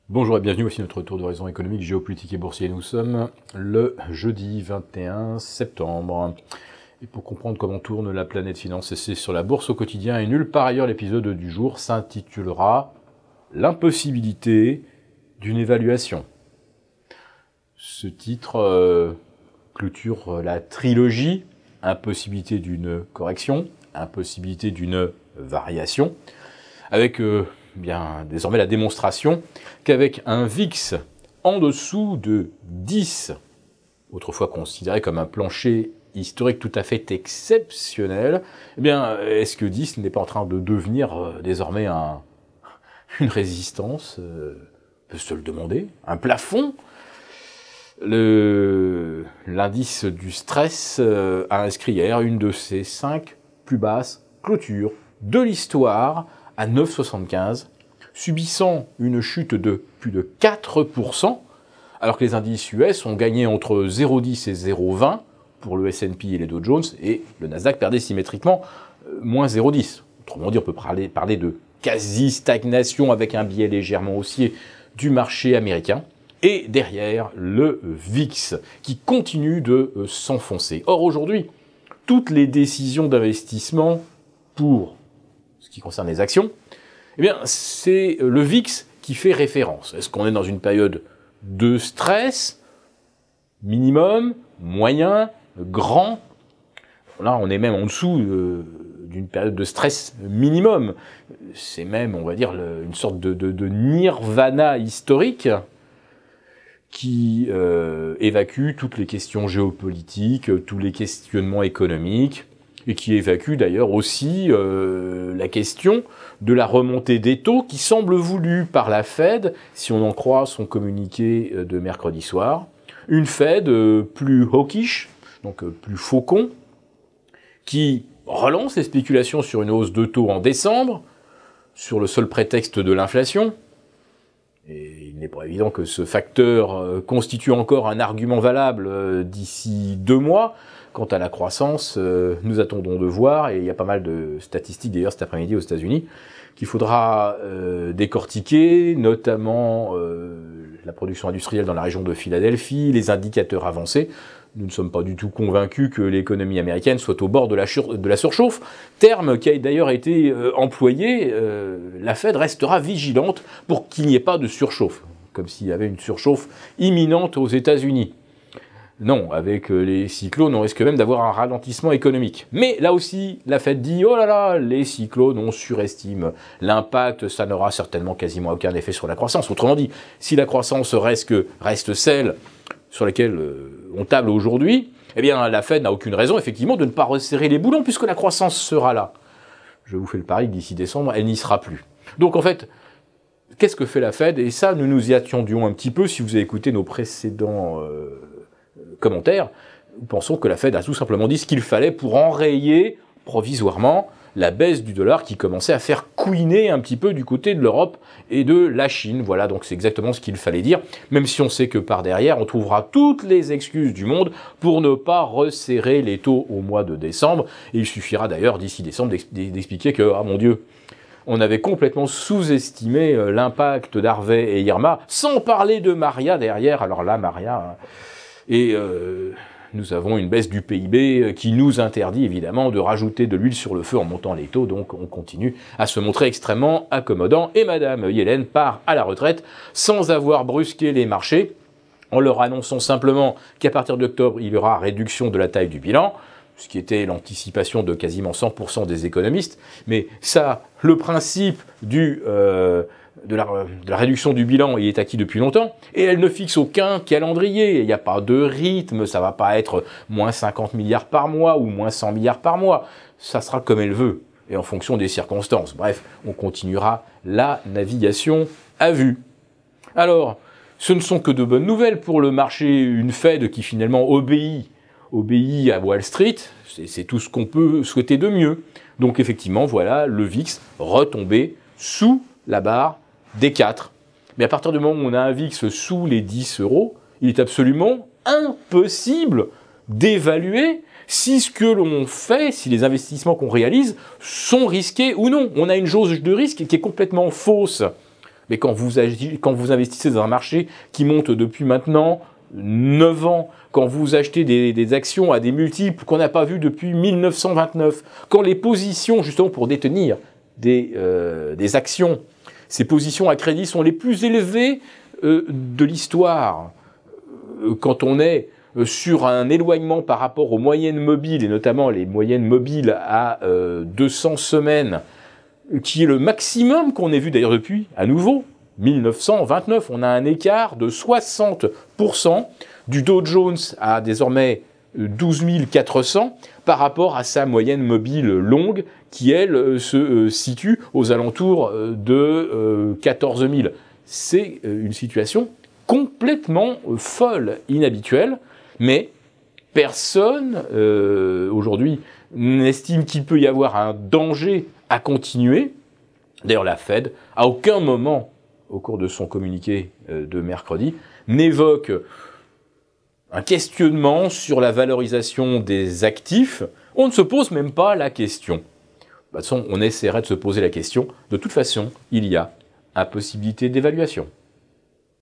Bonjour et bienvenue, voici notre tour d'horizon économique, géopolitique et boursier. Nous sommes le jeudi 21 septembre. Et pour comprendre comment tourne la planète finance, c'est sur la bourse au quotidien et nulle part ailleurs, l'épisode du jour s'intitulera « L'impossibilité d'une évaluation ». Ce titre clôture la trilogie « Impossibilité d'une correction »,« Impossibilité d'une variation », avec désormais la démonstration qu'avec un VIX en dessous de 10, autrefois considéré comme un plancher historique tout à fait exceptionnel, est-ce que 10 n'est pas en train de devenir désormais une résistance, on peut se le demander, un plafond? L'indice du stress a inscrit hier une de ses 5 plus basses clôtures de l'histoire à 9,75, subissant une chute de plus de 4%, alors que les indices US ont gagné entre 0,10 et 0,20 pour le S&P et les Dow Jones, et le Nasdaq perdait symétriquement moins 0,10. Autrement dit, on peut parler de quasi-stagnation avec un biais légèrement haussier du marché américain, et derrière le VIX qui continue de s'enfoncer. Or aujourd'hui, toutes les décisions d'investissement pour ce qui concerne les actions, c'est le VIX qui fait référence. Est-ce qu'on est dans une période de stress, minimum, moyen, grand? Là, on est même en dessous d'une période de stress minimum. C'est même, on va dire, une sorte de nirvana historique qui évacue toutes les questions géopolitiques, tous les questionnements économiques, et qui évacue d'ailleurs aussi la question de la remontée des taux qui semble voulue par la Fed, si on en croit son communiqué de mercredi soir. Une Fed plus hawkish, donc plus faucon, qui relance les spéculations sur une hausse de taux en décembre, sur le seul prétexte de l'inflation. Et il n'est pas évident que ce facteur constitue encore un argument valable d'ici 2 mois. Quant à la croissance, nous attendons de voir, et il y a pas mal de statistiques d'ailleurs cet après-midi aux États-Unis, qu'il faudra décortiquer, notamment la production industrielle dans la région de Philadelphie, les indicateurs avancés. Nous ne sommes pas du tout convaincus que l'économie américaine soit au bord de la surchauffe, terme qui a d'ailleurs été employé. La Fed restera vigilante pour qu'il n'y ait pas de surchauffe, comme s'il y avait une surchauffe imminente aux États-Unis. Non, avec les cyclones, on risque même d'avoir un ralentissement économique. Mais là aussi, la Fed dit, oh là là, les cyclones, on surestime l'impact, ça n'aura certainement quasiment aucun effet sur la croissance. Autrement dit, si la croissance reste celle sur laquelle on table aujourd'hui, la Fed n'a aucune raison, effectivement, de ne pas resserrer les boulons, puisque la croissance sera là. Je vous fais le pari que d'ici décembre, elle n'y sera plus. Donc en fait, qu'est-ce que fait la Fed? Et ça, nous nous y attendions un petit peu, si vous avez écouté nos précédents commentaires. Nous pensons que la Fed a tout simplement dit ce qu'il fallait pour enrayer provisoirement la baisse du dollar qui commençait à faire couiner un petit peu du côté de l'Europe et de la Chine. Voilà, donc c'est exactement ce qu'il fallait dire, même si on sait que par derrière, on trouvera toutes les excuses du monde pour ne pas resserrer les taux au mois de décembre. Et il suffira d'ailleurs d'ici décembre d'expliquer que, ah mon Dieu, on avait complètement sous-estimé l'impact d'Harvey et Irma, sans parler de Maria derrière. Alors là, Maria... Et nous avons une baisse du PIB qui nous interdit évidemment de rajouter de l'huile sur le feu en montant les taux, donc on continue à se montrer extrêmement accommodant. Et Madame Yellen part à la retraite sans avoir brusqué les marchés, en leur annonçant simplement qu'à partir d'octobre, il y aura réduction de la taille du bilan, ce qui était l'anticipation de quasiment 100% des économistes. Mais ça, le principe de la réduction du bilan, il est acquis depuis longtemps, et elle ne fixe aucun calendrier, il n'y a pas de rythme, ça ne va pas être moins 50 milliards par mois ou moins 100 milliards par mois, ça sera comme elle veut, et en fonction des circonstances. Bref, on continuera la navigation à vue. Alors, ce ne sont que de bonnes nouvelles pour le marché, une Fed qui finalement obéit à Wall Street, c'est tout ce qu'on peut souhaiter de mieux. Donc effectivement, voilà, le VIX retombé sous la barre des 4. Mais à partir du moment où on a un VIX sous les 10 €, il est absolument impossible d'évaluer si ce que l'on fait, si les investissements qu'on réalise sont risqués ou non. On a une jauge de risque qui est complètement fausse. Mais quand vous investissez dans un marché qui monte depuis maintenant 9 ans, quand vous achetez des actions à des multiples qu'on n'a pas vus depuis 1929, quand les positions, justement pour détenir des actions, ces positions à crédit sont les plus élevées de l'histoire, quand on est sur un éloignement par rapport aux moyennes mobiles, et notamment les moyennes mobiles à 200 semaines, qui est le maximum qu'on ait vu d'ailleurs depuis, à nouveau, 1929. On a un écart de 60% du Dow Jones à désormais 12 400 par rapport à sa moyenne mobile longue qui, elle, se situe aux alentours de 14 000. C'est une situation complètement folle, inhabituelle, mais personne aujourd'hui n'estime qu'il peut y avoir un danger à continuer. D'ailleurs, la Fed, à aucun moment au cours de son communiqué de mercredi, n'évoque un questionnement sur la valorisation des actifs. On ne se pose même pas la question. De toute façon, on essaierait de se poser la question. De toute façon, il y a impossibilité d'évaluation.